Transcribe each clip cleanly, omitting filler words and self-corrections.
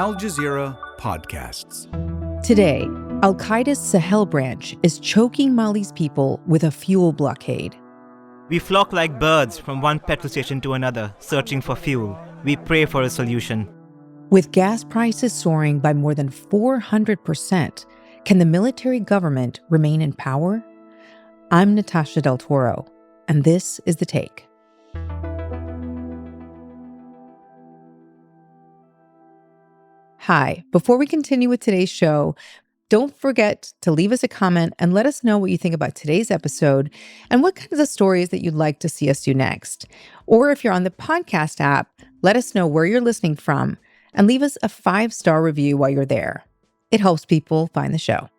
Al Jazeera podcasts. Today, Al-Qaeda's Sahel branch is choking Mali's people with a fuel blockade. We flock like birds from one petrol station to another, searching for fuel. We pray for a solution. With gas prices soaring by more than 400%, can the military government remain in power? I'm Natasha del Toro, and this is The Take. Hi, before we continue with today's show, don't forget to leave us a comment and let us know what you think about today's episode and what kinds of stories that you'd like to see us do next. Or if you're on the podcast app, let us know where you're listening from and leave us a 5-star review while you're there. It helps people find the show.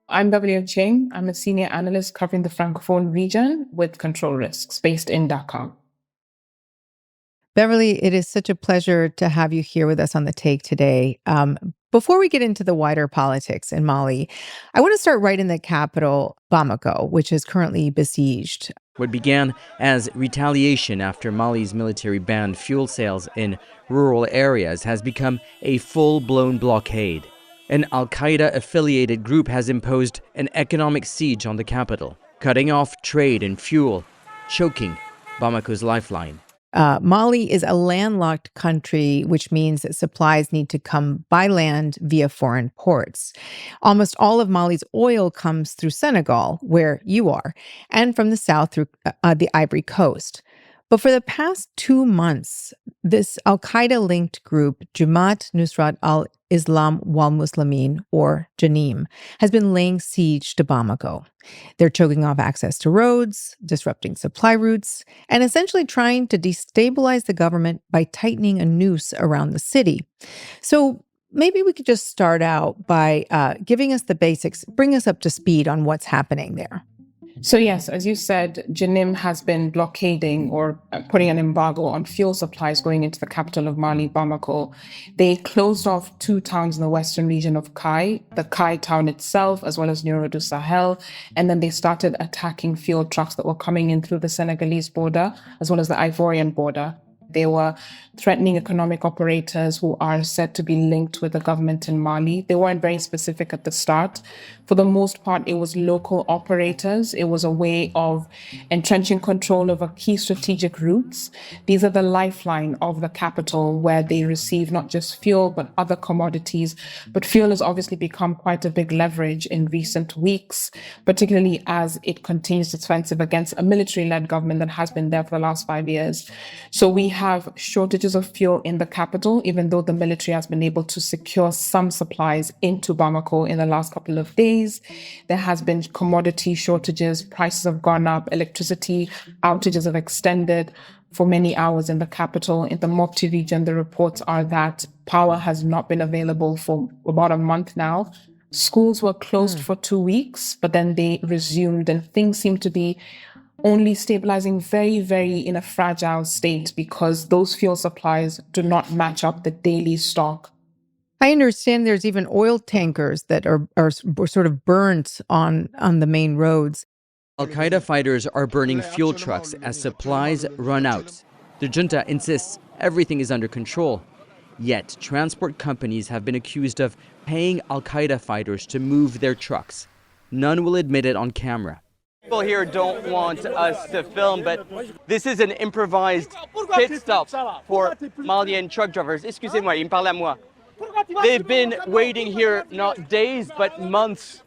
I'm Beverly Ochieng. I'm a senior analyst covering the Francophone region with Control Risks based in Dakar. Beverly, it is such a pleasure to have you here with us on The Take today. Before we get into the wider politics in Mali, I want to start right in the capital, Bamako, which is currently besieged. What began as retaliation after Mali's military banned fuel sales in rural areas has become a full-blown blockade. An al-Qaeda-affiliated group has imposed an economic siege on the capital, cutting off trade and fuel, choking Bamako's lifeline. Mali is a landlocked country, which means that supplies need to come by land via foreign ports. Almost all of Mali's oil comes through Senegal, where you are, and from the south through the Ivory Coast. But for the past 2 months, this al-Qaeda-linked group, Jamaat Nusrat al-Islam wal-Muslimin, or JANIM, has been laying siege to Bamako. They're choking off access to roads, disrupting supply routes, and essentially trying to destabilize the government by tightening a noose around the city. So maybe we could just start out by giving us the basics, bring us up to speed on what's happening there. So yes, as you said, JANIM has been blockading or putting an embargo on fuel supplies going into the capital of Mali, Bamako. They closed off 2 towns in the western region of Kai, the Kai town itself, as well as Nuero du Sahel. And then they started attacking fuel trucks that were coming in through the Senegalese border, as well as the Ivorian border. They were threatening economic operators who are said to be linked with the government in Mali. They weren't very specific at the start. For the most part, it was local operators. It was a way of entrenching control over key strategic routes. These are the lifeline of the capital, where they receive not just fuel, but other commodities. But fuel has obviously become quite a big leverage in recent weeks, particularly as it continues its offensive against a military-led government that has been there for the last 5 years. So we have shortages of fuel in the capital, even though the military has been able to secure some supplies into Bamako in the last couple of days. There has been commodity shortages, prices have gone up, electricity outages have extended for many hours in the capital. In the Mopti region, the reports are that power has not been available for about a month now. Schools were closed for 2 weeks, but then they resumed, and things seem to be only stabilizing very, very in a fragile state because those fuel supplies do not match up the daily stock. I understand there's even oil tankers that are sort of burnt on the main roads. Al-Qaeda fighters are burning fuel trucks as supplies run out. The junta insists everything is under control. Yet, transport companies have been accused of paying Al-Qaeda fighters to move their trucks. None will admit it on camera. People here don't want us to film, but this is an improvised pit stop for Malian truck drivers. Excusez-moi, il me parle à moi. They've been waiting here not days, but months.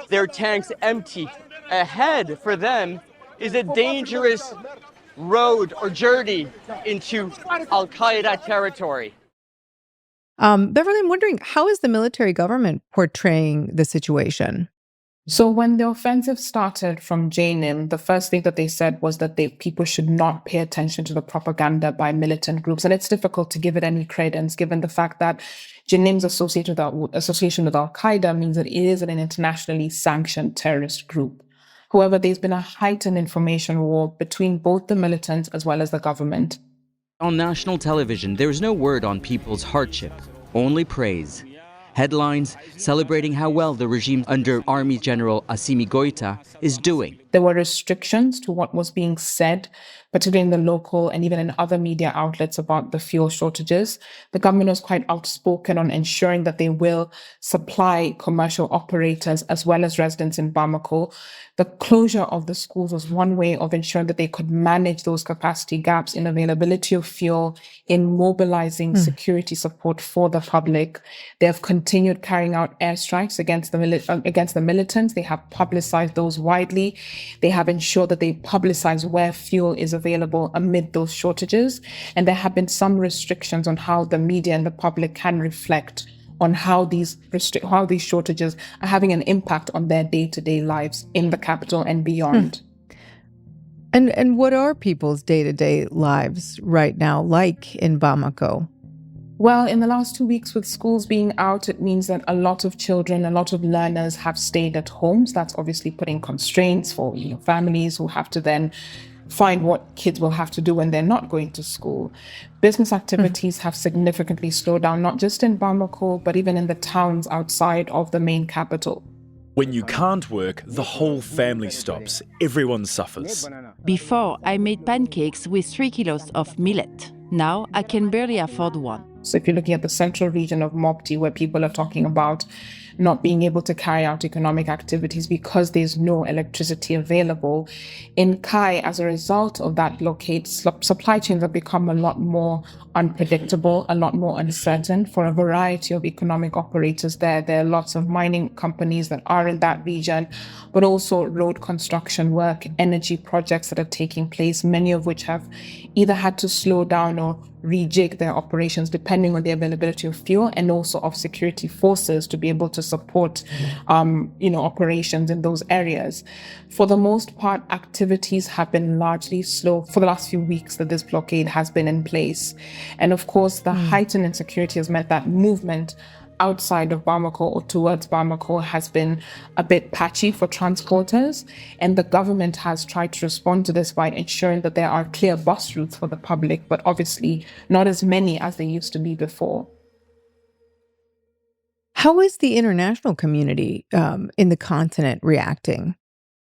Their tanks empty. Ahead for them is a dangerous road or journey into Al-Qaeda territory. Beverly, I'm wondering, how is the military government portraying the situation? So when the offensive started from JANIM, the first thing that they said was that people should not pay attention to the propaganda by militant groups. And it's difficult to give it any credence, given the fact that JANIM's association with Al-Qaeda means that it is an internationally sanctioned terrorist group. However, there's been a heightened information war between both the militants as well as the government. On national television, there is no word on people's hardship, only praise. Headlines celebrating how well the regime under Army General Assimi Goïta is doing, There were restrictions to what was being said, particularly in the local and even in other media outlets about the fuel shortages. The government was quite outspoken on ensuring that they will supply commercial operators as well as residents in Bamako. The closure of the schools was one way of ensuring that they could manage those capacity gaps in availability of fuel, in mobilizing security support for the public. They have continued carrying out airstrikes against the militants. They have publicized those widely. They have ensured that they publicize where fuel is available amid those shortages. And there have been some restrictions on how the media and the public can reflect on how these shortages are having an impact on their day-to-day lives in the capital and beyond. And what are people's day-to-day lives right now like in Bamako? Well, in the last 2 weeks with schools being out, it means that a lot of children, a lot of learners have stayed at home. So that's obviously putting constraints for families who have to then find what kids will have to do when they're not going to school. Business activities have significantly slowed down, not just in Bamako, but even in the towns outside of the main capital. When you can't work, the whole family stops. Everyone suffers. Before, I made pancakes with 3 kilos of millet. Now, I can barely afford one. So if you're looking at the central region of Mopti, where people are talking about not being able to carry out economic activities because there's no electricity available, in Kai, as a result of that blockade, supply chains have become a lot more unpredictable, a lot more uncertain for a variety of economic operators there. There are lots of mining companies that are in that region, but also road construction work, energy projects that are taking place, many of which have either had to slow down or rejig their operations depending on the availability of fuel and also of security forces to be able to support operations in those areas. For the most part, activities have been largely slow for the last few weeks that this blockade has been in place. And of course, the heightened insecurity has meant that movement outside of Bamako or towards Bamako has been a bit patchy for transporters. And the government has tried to respond to this by ensuring that there are clear bus routes for the public, but obviously not as many as they used to be before. How is the international community in the continent reacting?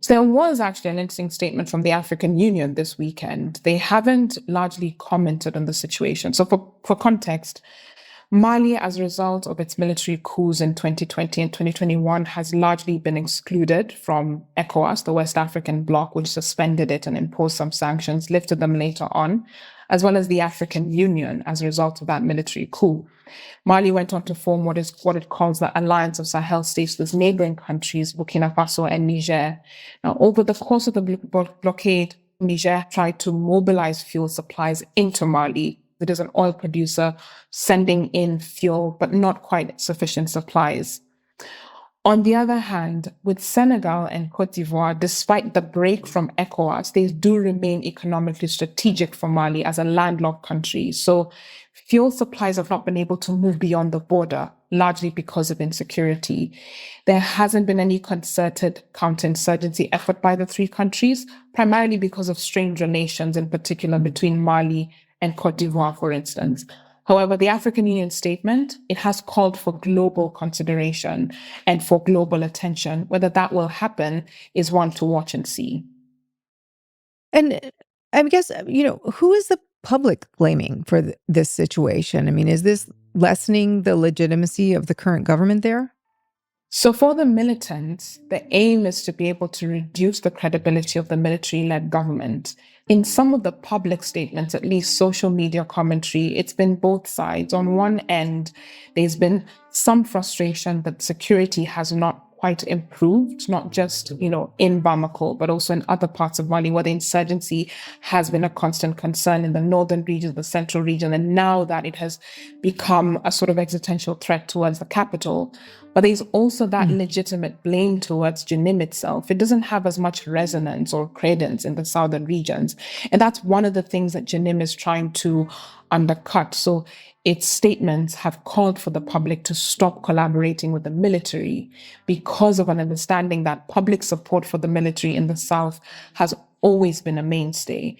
So there was actually an interesting statement from the African Union this weekend. They haven't largely commented on the situation. So for context, Mali, as a result of its military coups in 2020 and 2021, has largely been excluded from ECOWAS, the West African bloc, which suspended it and imposed some sanctions, lifted them later on, as well as the African Union as a result of that military coup. Mali went on to form what it calls the Alliance of Sahel States with neighboring countries, Burkina Faso and Niger. Now, over the course of the blockade, Niger tried to mobilize fuel supplies into Mali. It is an oil producer sending in fuel, but not quite sufficient supplies. On the other hand, with Senegal and Cote d'Ivoire, despite the break from ECOWAS, they do remain economically strategic for Mali as a landlocked country. So fuel supplies have not been able to move beyond the border, largely because of insecurity. There hasn't been any concerted counterinsurgency effort by the three countries, primarily because of strained relations, in particular between Mali and Cote d'Ivoire, for instance. However, the African Union statement, it has called for global consideration and for global attention. Whether that will happen is one to watch and see. And I guess, who is the public blaming for this situation? I mean, is this lessening the legitimacy of the current government there? So for the militants, the aim is to be able to reduce the credibility of the military-led government. In some of the public statements, at least social media commentary, it's been both sides. On one end, there's been some frustration that security has not quite improved, not just, in Bamako, but also in other parts of Mali where the insurgency has been a constant concern in the northern region, the central region, and now that it has become a sort of existential threat towards the capital. But there's also that legitimate blame towards Janim itself. It doesn't have as much resonance or credence in the southern regions. And that's one of the things that Janim is trying to undercut. So its statements have called for the public to stop collaborating with the military because of an understanding that public support for the military in the south has always been a mainstay.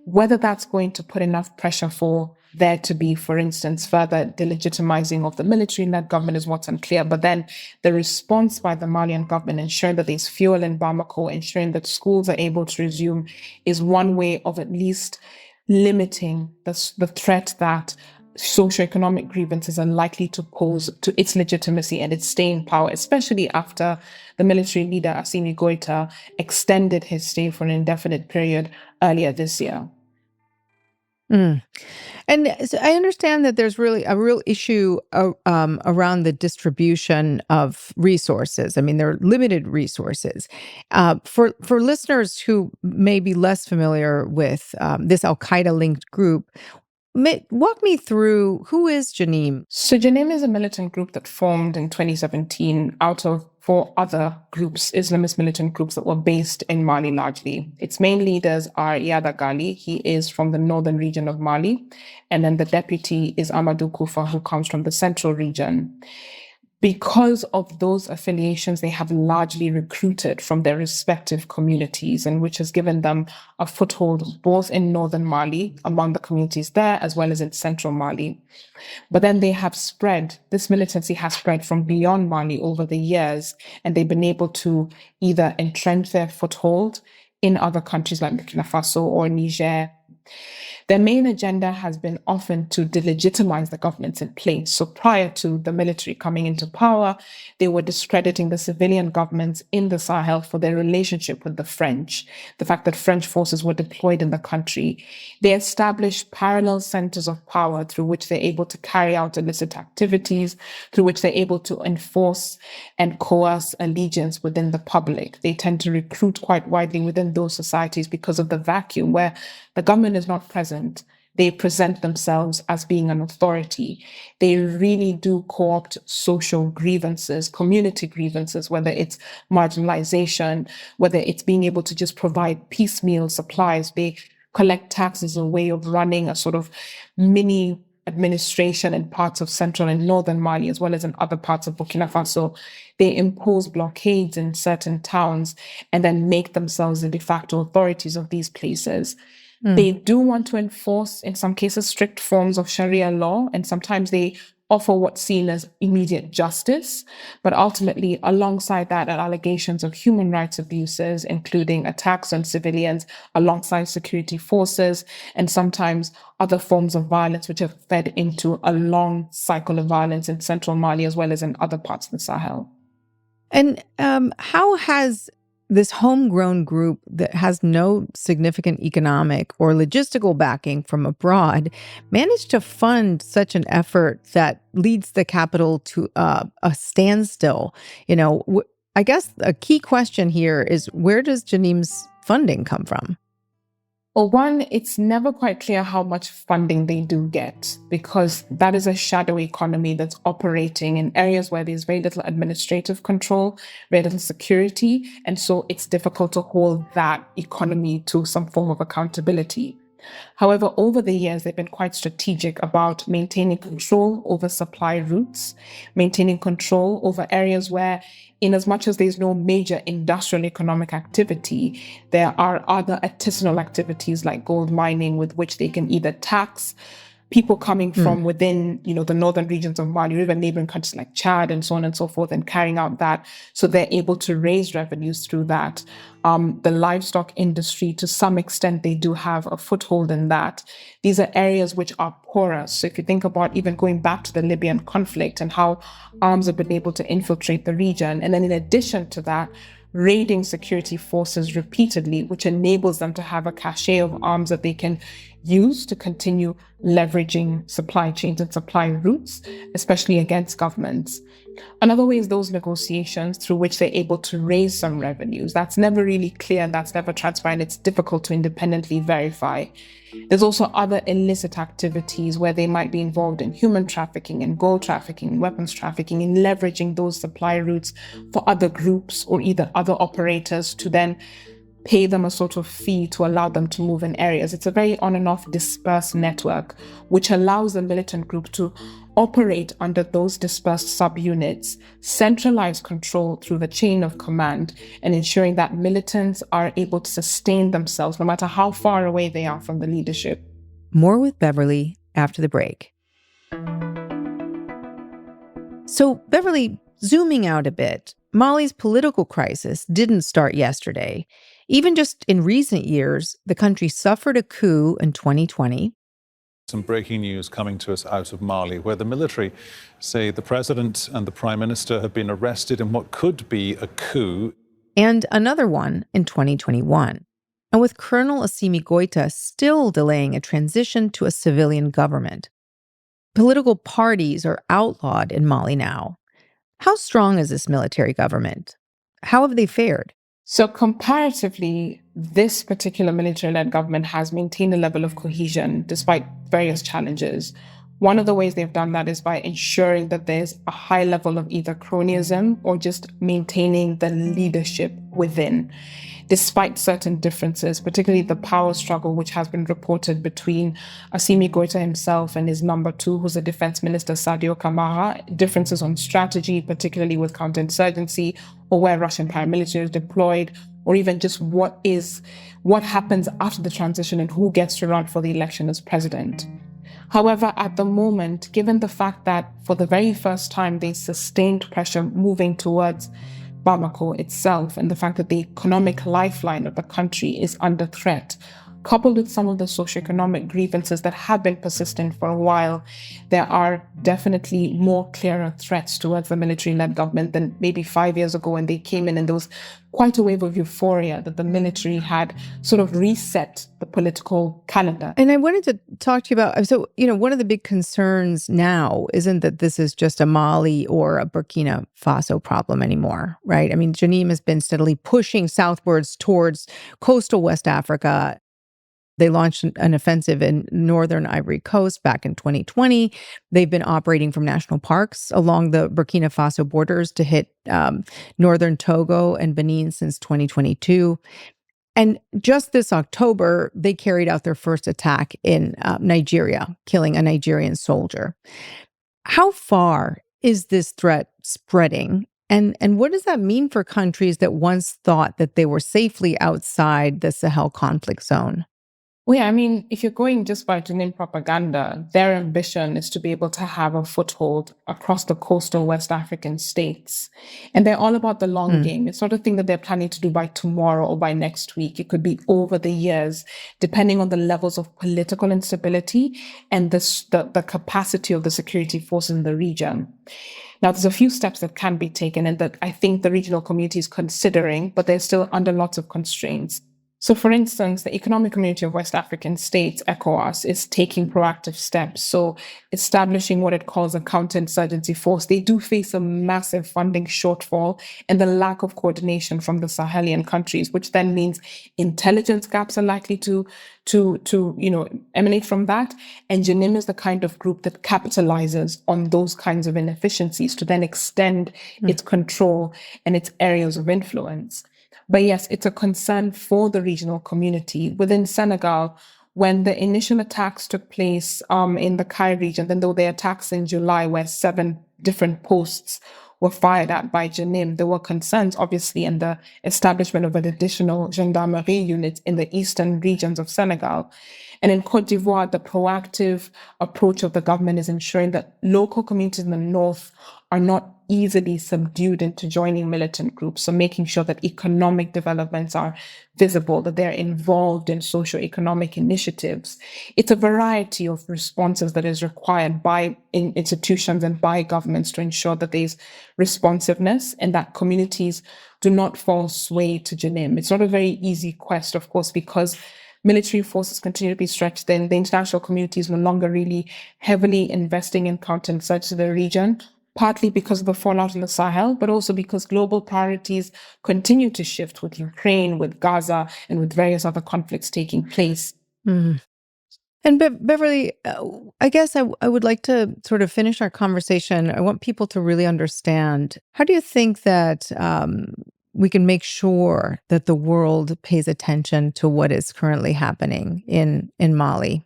Whether that's going to put enough pressure for there to be, for instance, further delegitimizing of the military-led government is what's unclear. But then the response by the Malian government, ensuring that there's fuel in Bamako, ensuring that schools are able to resume, is one way of at least limiting the threat that socioeconomic grievances are likely to pose to its legitimacy and its stay in power, especially after the military leader, Assimi Goïta, extended his stay for an indefinite period earlier this year. And so I understand that there's really a real issue around the distribution of resources. I mean, there are limited resources. For listeners who may be less familiar with this al-Qaeda-linked group, walk me through, who is Janim? So Janim is a militant group that formed in 2017 out of 4 other groups, Islamist militant groups that were based in Mali largely. Its main leaders are Iyad Ghali. He is from the northern region of Mali. And then the deputy is Amadou Koufa, who comes from the central region. Because of those affiliations, they have largely recruited from their respective communities, and which has given them a foothold both in northern Mali, among the communities there, as well as in central Mali. But then they have spread, this militancy has spread from beyond Mali over the years, and they've been able to either entrench their foothold in other countries like Burkina Faso or Niger. Their main agenda has been often to delegitimize the governments in place. So prior to the military coming into power, they were discrediting the civilian governments in the Sahel for their relationship with the French, the fact that French forces were deployed in the country. They established parallel centers of power through which they're able to carry out illicit activities, through which they're able to enforce and coerce allegiance within the public. They tend to recruit quite widely within those societies because of the vacuum where the government is not present. They present themselves as being an authority. They really do co-opt social grievances, community grievances, whether it's marginalization, whether it's being able to just provide piecemeal supplies. They collect taxes as a way of running a sort of mini administration in parts of central and northern Mali, as well as in other parts of Burkina Faso. They impose blockades in certain towns and then make themselves the de facto authorities of these places. They do want to enforce, in some cases, strict forms of Sharia law, and sometimes they offer what's seen as immediate justice. But ultimately, alongside that, are allegations of human rights abuses, including attacks on civilians alongside security forces, and sometimes other forms of violence, which have fed into a long cycle of violence in central Mali, as well as in other parts of the Sahel. And how has this homegrown group that has no significant economic or logistical backing from abroad managed to fund such an effort that leads the capital to a standstill? You know, I guess a key question here is, where does Janim's funding come from? Well, one, it's never quite clear how much funding they do get, because that is a shadow economy that's operating in areas where there's very little administrative control, very little security, and so it's difficult to hold that economy to some form of accountability. However, over the years, they've been quite strategic about maintaining control over supply routes, maintaining control over areas where, in as much as there's no major industrial economic activity, there are other artisanal activities like gold mining with which they can either tax people coming from within, the northern regions of Mali, or even neighboring countries like Chad and so on and so forth, and carrying out that. So they're able to raise revenues through that. The livestock industry, to some extent, they do have a foothold in that. These are areas which are porous. So if you think about even going back to the Libyan conflict and how arms have been able to infiltrate the region. And then in addition to that, raiding security forces repeatedly, which enables them to have a cachet of arms that they can use to continue leveraging supply chains and supply routes, especially against governments. Another way is those negotiations through which they're able to raise some revenues. That's never really clear and that's never transparent. It's difficult to independently verify. There's also other illicit activities where they might be involved in human trafficking and gold trafficking, weapons trafficking, in leveraging those supply routes for other groups or either other operators to then pay them a sort of fee to allow them to move in areas. It's a very on and off dispersed network, which allows the militant group to operate under those dispersed subunits, centralize control through the chain of command, and ensuring that militants are able to sustain themselves no matter how far away they are from the leadership. More with Beverly after the break. So, Beverly, zooming out a bit, Mali's political crisis didn't start yesterday. Even just in recent years, the country suffered a coup in 2020. Some breaking news coming to us out of Mali, where the military say the president and the prime minister have been arrested in what could be a coup. And another one in 2021. And with Colonel Assimi Goïta still delaying a transition to a civilian government. Political parties are outlawed in Mali now. How strong is this military government? How have they fared? So comparatively, this particular military-led government has maintained a level of cohesion despite various challenges. One of the ways they've done that is by ensuring that there's a high level of either cronyism or just maintaining the leadership within. Despite certain differences, particularly the power struggle, which has been reported between Assimi Goïta himself and his number two, who's the defense minister, Sadio Kamara, differences on strategy, particularly with counterinsurgency or where Russian paramilitary is deployed, or even just what happens after the transition and who gets to run for the election as president. However, at the moment, given the fact that for the very first time, they sustained pressure moving towards Bamako itself, and the fact that the economic lifeline of the country is under threat, coupled with some of the socioeconomic grievances that have been persistent for a while, there are definitely more clearer threats towards the military-led government than maybe 5 years ago when they came in, and there was quite a wave of euphoria that the military had sort of reset the political calendar. And I wanted to talk to you about, so, one of the big concerns now isn't that this is just a Mali or a Burkina Faso problem anymore, right? I mean, Janim has been steadily pushing southwards towards coastal West Africa. They launched an offensive in northern Ivory Coast back in 2020. They've been operating from national parks along the Burkina Faso borders to hit northern Togo and Benin since 2022. And just this October, they carried out their first attack in Nigeria, killing a Nigerian soldier. How far is this threat spreading? And what does that mean for countries that once thought that they were safely outside the Sahel conflict zone? Well, yeah, I mean, if you're going just by Janim propaganda, their ambition is to be able to have a foothold across the coastal West African states. And they're all about the long game. It's not a thing that they're planning to do by tomorrow or by next week. It could be over the years, depending on the levels of political instability and the capacity of the security forces in the region. Now, there's a few steps that can be taken and that I think the regional community is considering, but they're still under lots of constraints. So, for instance, the Economic Community of West African States, ECOWAS, is taking proactive steps. So, establishing what it calls a counterinsurgency force. They do face a massive funding shortfall and the lack of coordination from the Sahelian countries, which then means intelligence gaps are likely to emanate from that. And Janim is the kind of group that capitalizes on those kinds of inefficiencies to then extend its control and its areas of influence. But yes, it's a concern for the regional community. Within Senegal, when the initial attacks took place in the Kai region, then there were the attacks in July where 7 different posts were fired at by Janim, there were concerns, obviously, in the establishment of an additional gendarmerie unit in the eastern regions of Senegal. And in Côte d'Ivoire, the proactive approach of the government is ensuring that local communities in the north are not easily subdued into joining militant groups. So making sure that economic developments are visible, that they're involved in socio-economic initiatives. It's a variety of responses that is required by institutions and by governments to ensure that there's responsiveness and that communities do not fall sway to Janim. It's not a very easy quest, of course, because military forces continue to be stretched thin. The international community is no longer really heavily investing in counterinsurgency in the region, partly because of the fallout in the Sahel, but also because global priorities continue to shift with Ukraine, with Gaza, and with various other conflicts taking place. And Beverly, I guess I would like to sort of finish our conversation. I want people to really understand, how do you think that we can make sure that the world pays attention to what is currently happening in Mali?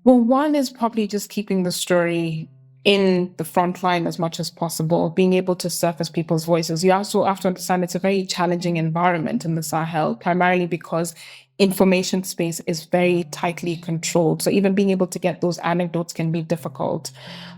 Well, one is probably just keeping the story in the front line as much as possible, being able to surface people's voices. You also have to understand it's a very challenging environment in the Sahel, primarily because information space is very tightly controlled. So even being able to get those anecdotes can be difficult.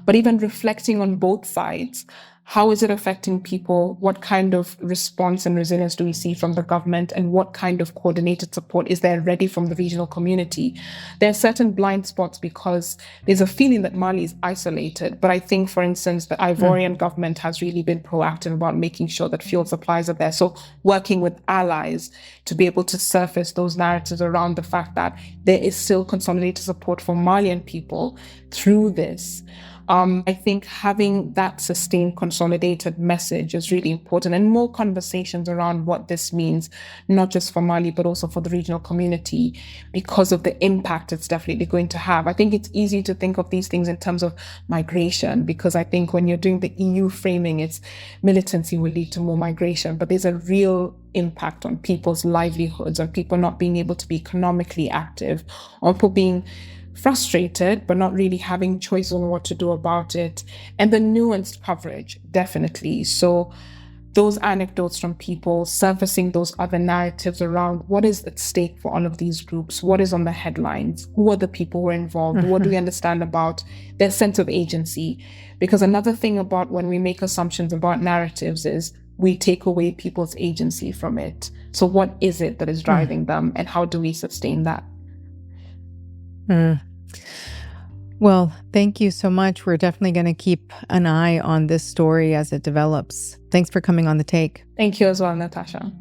But even reflecting on both sides, how is it affecting people? What kind of response and resilience do we see from the government? And what kind of coordinated support is there ready from the regional community? There are certain blind spots because there's a feeling that Mali is isolated. But I think, for instance, the Ivorian government has really been proactive about making sure that fuel supplies are there. So working with allies to be able to surface those narratives around the fact that there is still consolidated support for Malian people through this. I think having that sustained, consolidated message is really important, and more conversations around what this means, not just for Mali, but also for the regional community, because of the impact it's definitely going to have. I think it's easy to think of these things in terms of migration, because I think when you're doing the EU framing, it's militancy will lead to more migration, but there's a real impact on people's livelihoods, on people not being able to be economically active, on people being frustrated, but not really having choice on what to do about it. And the nuanced coverage, definitely. So those anecdotes from people, surfacing those other narratives around what is at stake for all of these groups, what is on the headlines, who are the people who are involved, what do we understand about their sense of agency? Because another thing about when we make assumptions about narratives is we take away people's agency from it. So what is it that is driving them, and how do we sustain that? Well, thank you so much. We're definitely going to keep an eye on this story as it develops. Thanks for coming on The Take. Thank you as well, Natasha.